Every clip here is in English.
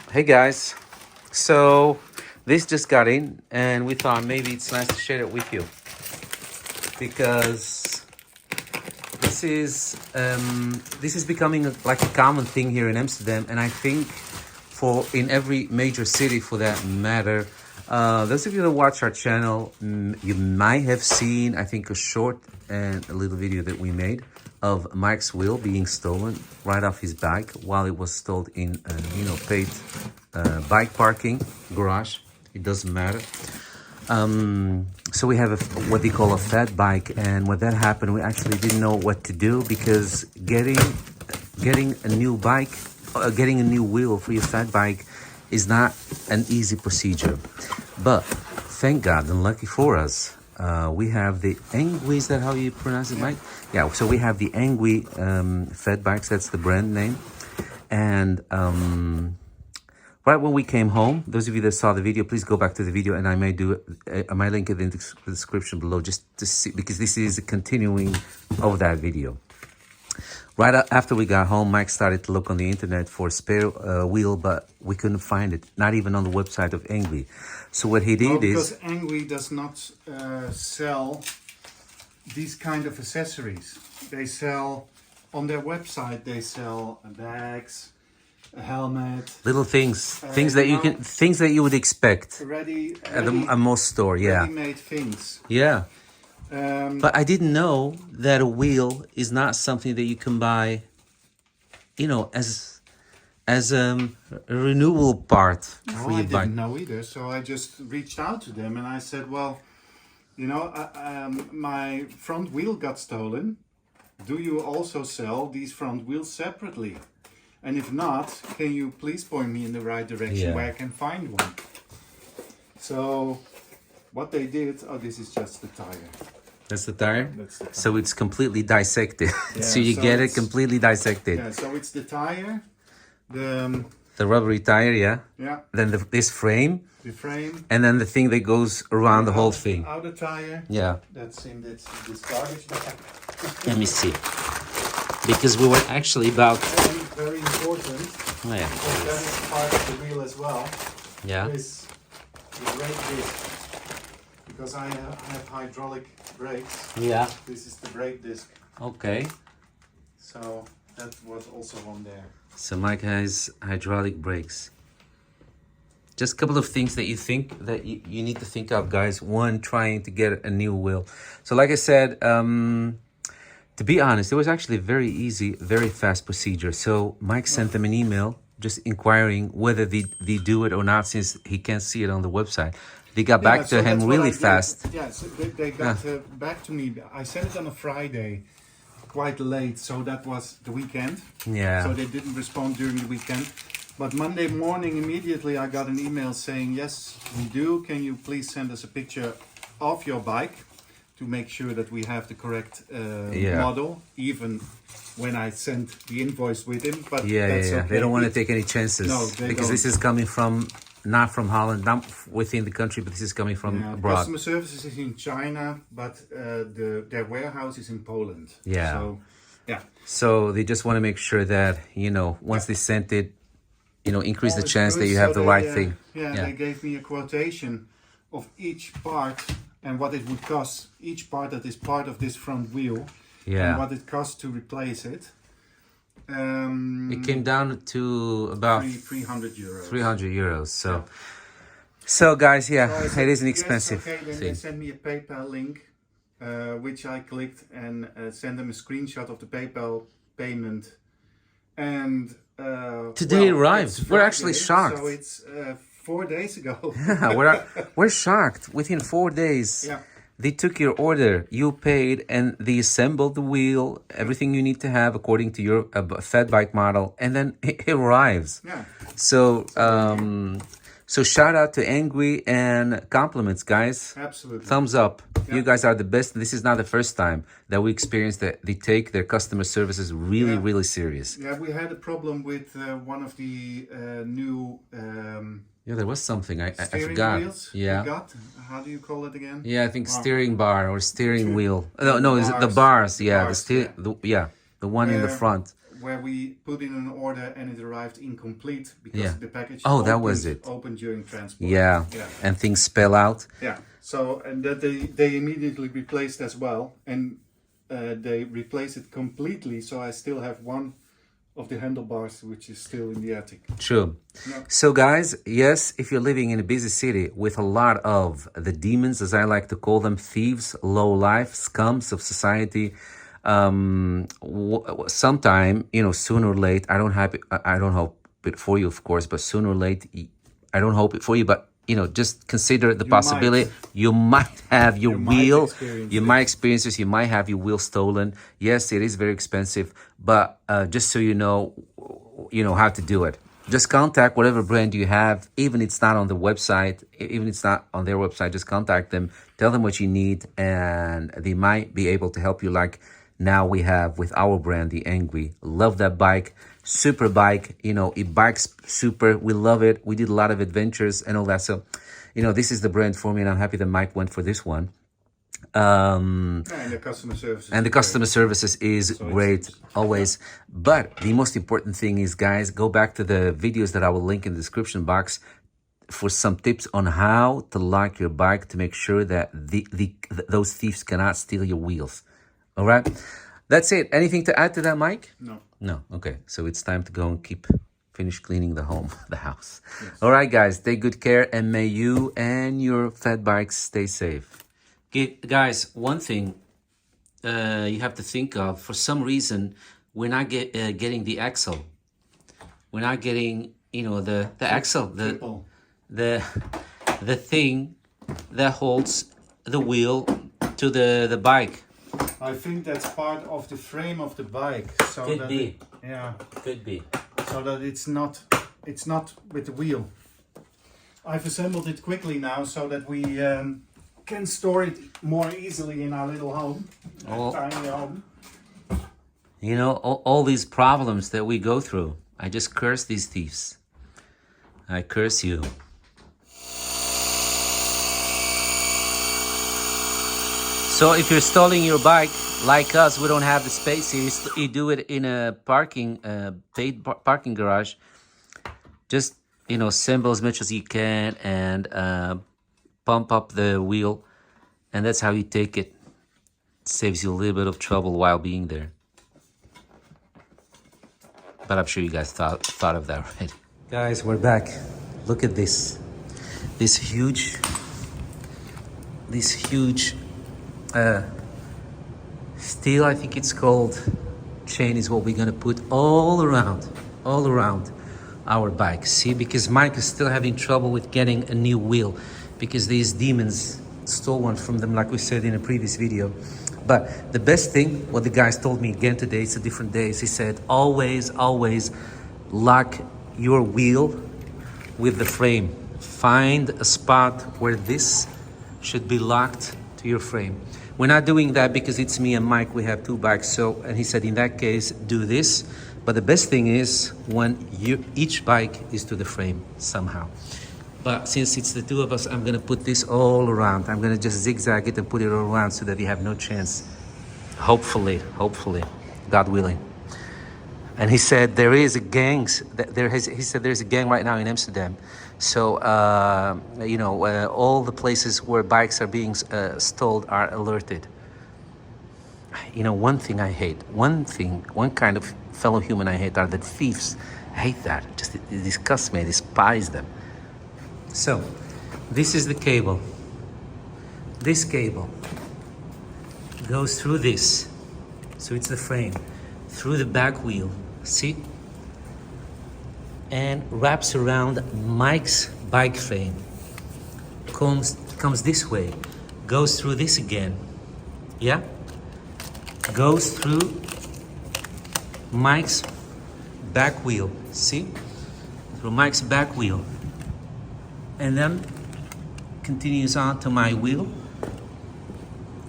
Hey guys, so this just got in, and we thought maybe it's nice to share it with you because this is becoming like a common thing here in Amsterdam, and I think for in every major city for that matter. Those of you that watch our channel, you might have seen, I think, a short and a little video that we made of Mike's wheel being stolen right off his bike while it was stored in, paid bike parking garage. It doesn't matter. So we have what they call a fat bike, and when that happened, we actually didn't know what to do because getting a new bike, getting a new wheel for your fat bike is not an easy procedure. But thank God, and lucky for us, we have the engwe. Is that how you pronounce it, Mike? Yeah. So we have the engwe fat bikes. That's the brand name. And right when we came home, those of you that saw the video, please go back to the video, and I may link it in the description below just to see, because this is a continuing of that video. Right after we got home, Mike started to look on the internet for a spare wheel, but we couldn't find it, not even on the website of engwe. So what he did because is... engwe does not sell these kind of accessories. They sell, on their website, they sell bags, a helmet. Little things things that you would expect Ready at most store, yeah. Ready-made things. Yeah. But I didn't know that a wheel is not something that you can buy, as a renewal part for your I bike. didn't know either, so I just reached out to them and I said, well, my front wheel got stolen. Do you also sell these front wheels separately? And if not, can you please point me in the right direction where I can find one? So what they did, this is just the tire. That's the tire? That's the tire. So it's completely dissected. Yeah, so you get it completely dissected. Yeah, so it's the tire, the rubbery tire, yeah? yeah, Then this frame, the frame, and then the thing that goes around the whole thing. outer tire. Yeah. That's in this garbage bag. Let me see. Because we were actually about... Very important. Oh, yeah. Because that is part of the wheel as well. Yeah. Is the brake disc. Because I have hydraulic brakes. Yeah. This is the brake disc. Okay. So that was also on there. So Mike has hydraulic brakes. Just a couple of things that you need to think of, guys. One, trying to get a new wheel. So like I said, to be honest, it was actually a very easy, very fast procedure. So Mike sent them an email just inquiring whether they do it or not, since he can't see it on the website. They got back to him really fast. Yeah, so they got back to me. I sent it on a Friday, quite late, so that was the weekend. Yeah. So they didn't respond during the weekend. But Monday morning, immediately, I got an email saying, yes, we do. Can you please send us a picture of your bike to make sure that we have the correct model, even when I sent the invoice with him. But that's okay. They don't want to take any chances. No, because this is coming from, not from Holland, not within the country, but this is coming from abroad. Customer services is in China, but their warehouse is in Poland. Yeah. So, yeah. So they just want to make sure that, once they sent it, increase the chance that you So have the right thing. Yeah, they gave me a quotation of each part and what it would cost, each part that is part of this front wheel, and what it costs to replace it. It came down to about 300 euros. 300 euros. So guys, it is an expensive okay, then thing. they sent me a PayPal link, which I clicked and sent them a screenshot of the PayPal payment. And today arrived. We're actually shocked. So it's 4 days ago. Yeah, we're shocked. Within 4 days, they took your order, you paid, and they assembled the wheel, everything you need to have according to your fat bike model, and then it arrives. Yeah. So shout out to engwe and compliments, guys. Absolutely. Thumbs up. You guys are the best. This is not the first time that we experienced that they take their customer services really, really serious. Yeah, we had a problem with one of the new there was something. I steering forgot. wheels. Yeah. We got. How do you call it again? Yeah, I think steering bar or steering wheel. No, the is it the bars? Yeah, bars, the one in the front. where we put in an order and it arrived incomplete because Yeah. the package Oh, that was it. opened during transport. Yeah. And things spell out. Yeah. So, and that they immediately replaced as well, and they replaced it completely. So I still have one of the handlebars which is still in the attic. True. Yeah. So guys, yes, if you're living in a busy city with a lot of the demons, as I like to call them, thieves, low life, scums of society, sometime, you know, sooner or late, I don't hope it for you, of course, but sooner or late, I don't hope it for you, but you know, just consider the possibility you might have your wheel, you might experience this, you might have your wheel stolen. Yes, it is very expensive, but just so you know how to do it. Just contact whatever brand you have, even it's not on the website, even it's not on their website, just contact them, tell them what you need, and they might be able to help you like now we have with our brand, the Engwe. Love that bike. Super bike, you know, it bikes super. We love it. We did a lot of adventures and all that. So, you know, this is the brand for me, and I'm happy that Mike went for this one. And the customer service. And the customer services is great, always. But the most important thing is, guys, go back to the videos that I will link in the description box for some tips on how to lock your bike to make sure that those thieves cannot steal your wheels. All right? That's it. Anything to add to that, Mike? No. No. Okay. So it's time to go and finish cleaning the house. Yes. All right, guys. Take good care, and may you and your fat bikes stay safe. Okay, guys, one thing you have to think of, for some reason, we're not getting the axle. We're not getting, you know, the axle, the thing that holds the wheel to the bike. I think that's part of the frame of the bike. So Could be. Yeah. Could be. So that it's not with the wheel. I've assembled it quickly now so that we can store it more easily in our little home, tiny home. You know, all these problems that we go through, I just curse these thieves. I curse you. So if you're stalling your bike, like us, we don't have the space here. You do it in a paid parking garage. Just, you know, assemble as much as you can and pump up the wheel. And that's how you take it. Saves you a little bit of trouble while being there. But I'm sure you guys thought of that already. Guys, we're back. Look at this. This huge steel, I think it's called, chain is what we're gonna put all around our bike. See, because Mike is still having trouble with getting a new wheel because these demons stole one from them, like we said in a previous video. But the best thing, what the guys told me again today, it's a different day, is he said, always lock your wheel with the frame. Find a spot where this should be locked to your frame. We're not doing that because it's me and Mike, we have two bikes. So, and he said, in that case, do this. But the best thing is when each bike is to the frame somehow. But since it's the two of us, I'm gonna put this all around. I'm gonna just zigzag it and put it all around so that you have no chance. Hopefully, God willing. And he said there is a gang. He said there's a gang right now in Amsterdam. So you know, all the places where bikes are being stole are alerted. You know, one thing I hate, one kind of fellow human I hate are the thieves. I hate that. Just it disgusts me. I despise them. So, this is the cable. This cable goes through this. So it's the frame. Through the back wheel. See? And wraps around Mike's bike frame. Comes this way. Goes through this again. Yeah? Goes through Mike's back wheel. See? Through Mike's back wheel. And then continues on to my wheel.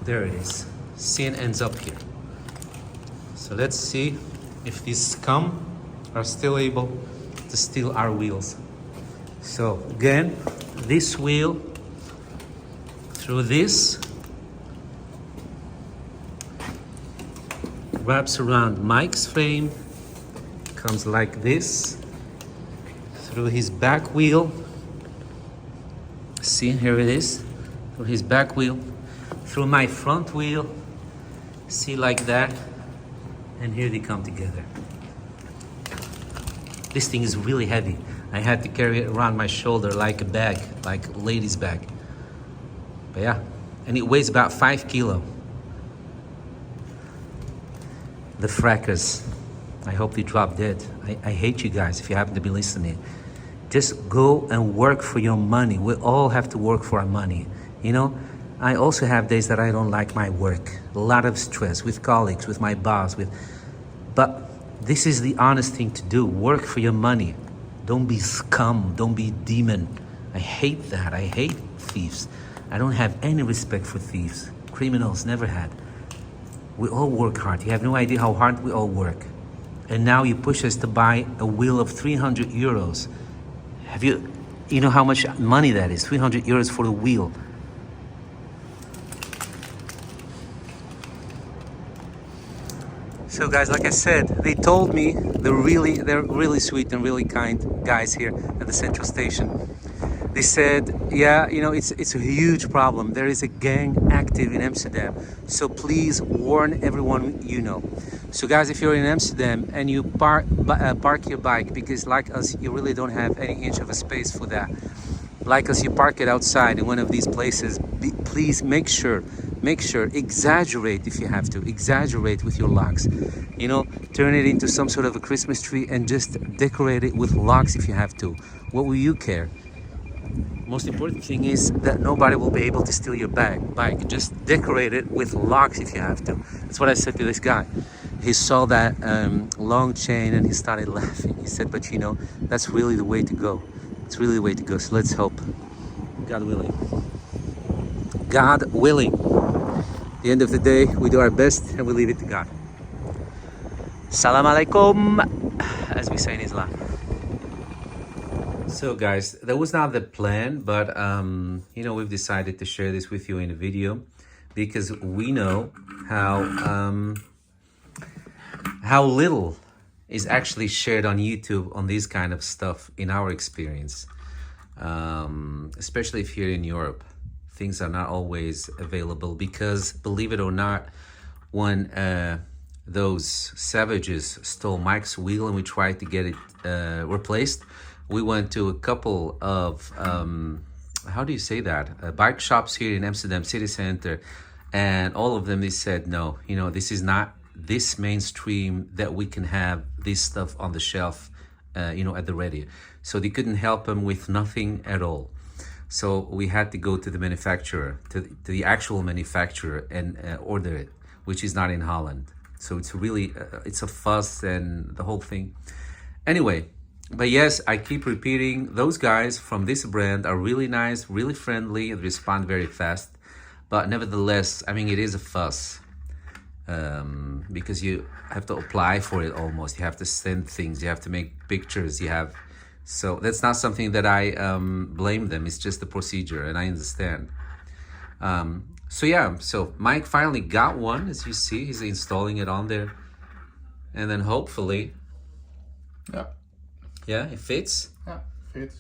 There it is. See, it ends up here. So let's see if these scum are still able to steal our wheels. So again, this wheel through this wraps around Mike's frame comes like this through his back wheel. See, here it is, through his back wheel, through my front wheel. See, like that, and here they come together. This thing is really heavy. I had to carry it around my shoulder like a bag, like a lady's bag. But yeah, and it weighs about 5 kilo. The frackers. I hope they drop dead. I hate you guys if you happen to be listening. Just go and work for your money. We all have to work for our money. You know, I also have days that I don't like my work. A lot of stress with colleagues, with my boss, but this is the honest thing to do. Work for your money. Don't be scum. Don't be demon. I hate that. I hate thieves. I don't have any respect for thieves. Criminals, never had. We all work hard. You have no idea how hard we all work. And now you push us to buy a wheel of 300 euros. You know how much money that is? 300 euros for the wheel. So guys, like I said, they told me they're really sweet and really kind guys here at the central station. They said, yeah, you know, it's a huge problem. There is a gang active in Amsterdam. So please warn everyone you know. So guys, if you're in Amsterdam and you park your bike, because like us, you really don't have any inch of a space for that. Like us, you park it outside in one of these places. Please make sure, exaggerate if you have to, exaggerate with your locks. You know, turn it into some sort of a Christmas tree and just decorate it with locks if you have to. What will you care? Most important thing is that nobody will be able to steal your bike. Just decorate it with locks if you have to. That's what I said to this guy. He saw that long chain and he started laughing. He said, but you know, that's really the way to go. It's really the way to go. So let's hope. God willing. God willing. At the end of the day, we do our best and we leave it to God. Salam alaikum, as we say in Islam. So guys, that was not the plan, but you know, we've decided to share this with you in a video because we know how little is actually shared on YouTube on this kind of stuff in our experience, especially if you're in Europe. Things are not always available because, believe it or not, when those savages stole Mike's wheel and we tried to get it replaced, we went to a couple of, how do you say that? Bike shops here in Amsterdam city center. And all of them, they said, no, you know, this is not this mainstream that we can have this stuff on the shelf, you know, at the ready. So they couldn't help them with nothing at all. So we had to go to the manufacturer, to the actual manufacturer and order it, which is not in Holland. So it's really, it's a fuss and the whole thing. Anyway, but yes, I keep repeating, those guys from this brand are really nice, really friendly, and respond very fast. But nevertheless, I mean, it is a fuss because you have to apply for it almost. You have to send things, you have to make pictures, so that's not something that I blame them. It's just the procedure, and I understand. So yeah, so Mike finally got one, as you see. He's installing it on there. And then hopefully... Yeah, it fits? Yeah, fits.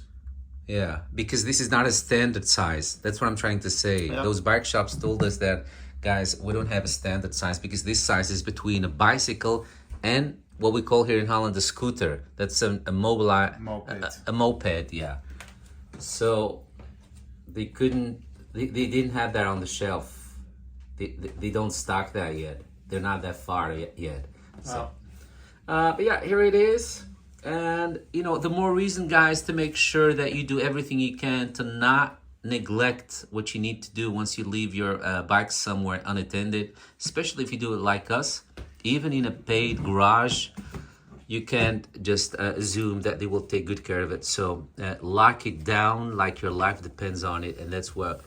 Yeah, because this is not a standard size. That's what I'm trying to say. Yeah. Those bike shops told us that, guys, we don't have a standard size because this size is between a bicycle and what we call here in Holland a scooter. That's a moped, yeah. So they didn't have that on the shelf. They don't stock that yet. They're not that far yet. So, but yeah, here it is. And, you know, the more reason, guys, to make sure that you do everything you can to not neglect what you need to do once you leave your bike somewhere unattended, especially if you do it like us. Even in a paid garage, you can't just assume that they will take good care of it. So lock it down like your life depends on it. And that's what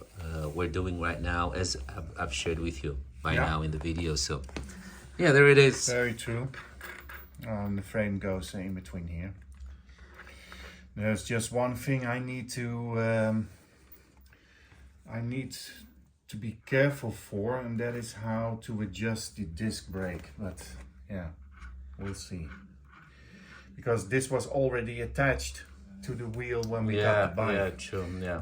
we're doing right now, as I've shared with you by now in the video. So, yeah, there it is. Very true. The frame goes in between here. There's just one thing I need to be careful for, and that is how to adjust the disc brake. But yeah, we'll see. because this was already attached to the wheel when we got the bike. Yeah, true. Yeah.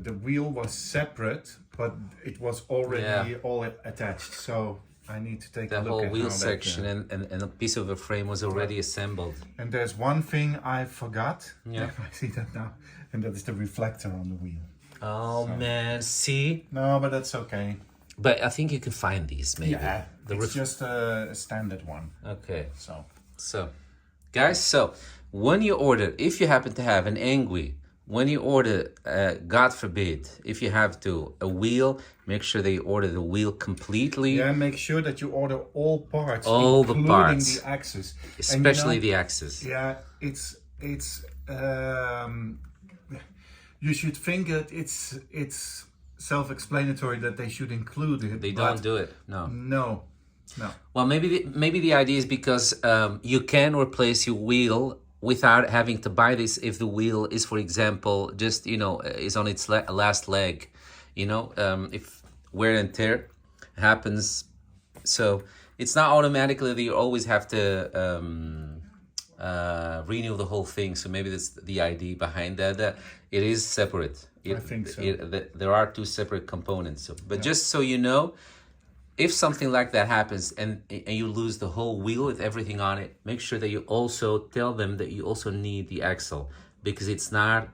The wheel was separate, but it was already all attached. So I need to take a The look whole at wheel how section that, and a piece of the frame was already assembled. And there's one thing I forgot. Yeah. I see that now, and that is the reflector on the wheel. Oh man, see? No, but that's okay. But I think you can find these maybe. Yeah, it's just a standard one. Okay. So, Guys, so when you order, if you happen to have an engwe, when you order, God forbid, if you have to, a wheel, make sure that you order the wheel completely. yeah, make sure that you order all parts, All the including parts. the axis, Especially and, you know, the axis. Yeah, it's you should think that it's self-explanatory that they should include it. They but don't do it, no. No. Well, maybe the idea is because you can replace your wheel without having to buy this if the wheel is, for example, just, is on its last leg, if wear and tear happens. So it's not automatically that you always have to renew the whole thing. So maybe that's the idea behind that. It is separate. I think so. There are two separate components. But just so you know, if something like that happens and you lose the whole wheel with everything on it, make sure that you also tell them that you also need the axle, because it's not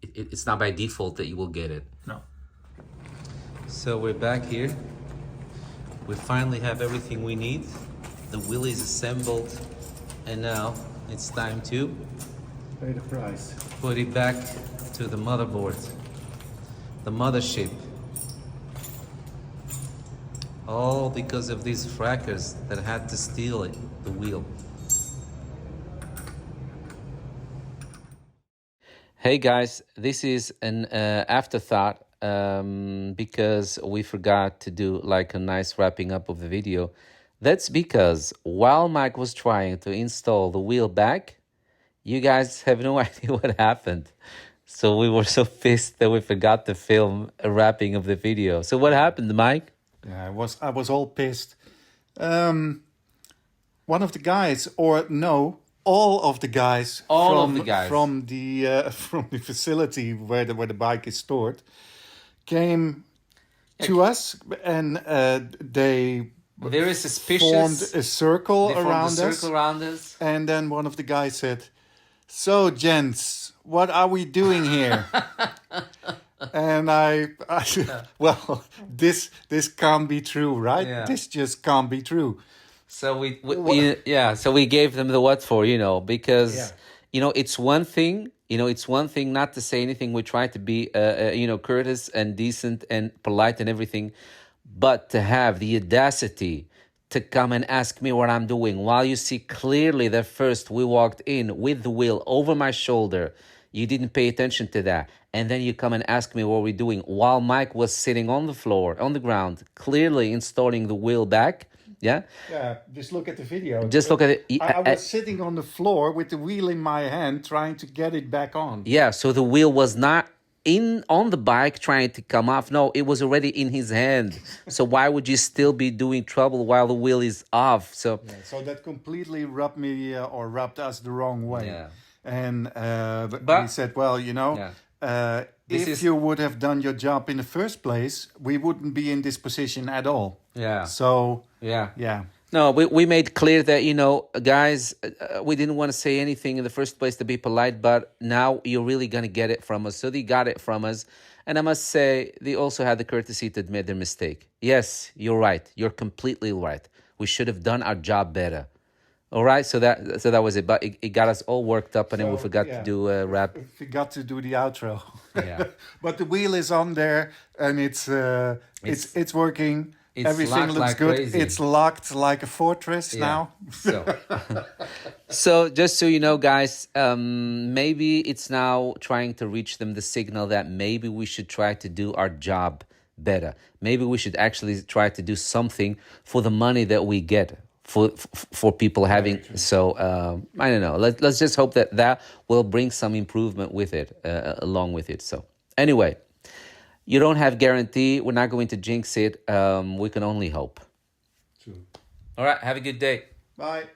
it's not by default that you will get it. No. So we're back here. We finally have everything we need. The wheel is assembled, and now it's time to Pay the price. put it back to the motherboard, the mothership. All because of these frackers that had to steal it, the wheel. Hey guys, this is an afterthought because we forgot to do like a nice wrapping up of the video. That's because while Mike was trying to install the wheel back, you guys have no idea what happened. So we were so pissed that we forgot to film a wrapping of the video. So what happened, Mike? Yeah, I was all pissed. One of the guys, or no, all of the guys from the facility where the bike is stored came to us, and they Very suspicious. formed a circle around us. And then one of the guys said, "So, gents, what are we doing here?" And I well, this can't be true, right? Yeah. This just can't be true. So so we gave them the what for, because it's one thing, it's one thing not to say anything. We try to be courteous and decent and polite and everything, but to have the audacity to come and ask me what I'm doing while you see clearly that first we walked in with the wheel over my shoulder. You didn't pay attention to that. And then you come and ask me what we're doing while Mike was sitting on the floor, on the ground, clearly installing the wheel back. Yeah? Yeah, just look at the video. Just look at it. I was sitting on the floor with the wheel in my hand trying to get it back on. Yeah, so the wheel was not on the bike trying to come off. No, it was already in his hand. So why would you still be doing trouble while the wheel is off? So that completely rubbed me or rubbed us the wrong way. Yeah. And we said, well, if you would have done your job in the first place, we wouldn't be in this position at all. Yeah. So, yeah. No, we made clear that, guys, we didn't want to say anything in the first place to be polite, but now you're really going to get it from us. So they got it from us. And I must say, they also had the courtesy to admit their mistake. Yes, you're right. You're completely right. We should have done our job better. All right, so that was it. But it got us all worked up, and then we forgot to do a wrap. We forgot to do the outro. Yeah. But the wheel is on there, and it's working. Everything looks good. Crazy. It's locked like a fortress now. So just so you know, guys, maybe it's now trying to reach them the signal that maybe we should try to do our job better. Maybe we should actually try to do something for the money that we get. For people having, so I don't know. Let's just hope that will bring some improvement with it, along with it. So anyway, you don't have guarantee. We're not going to jinx it. We can only hope. True. All right. Have a good day. Bye.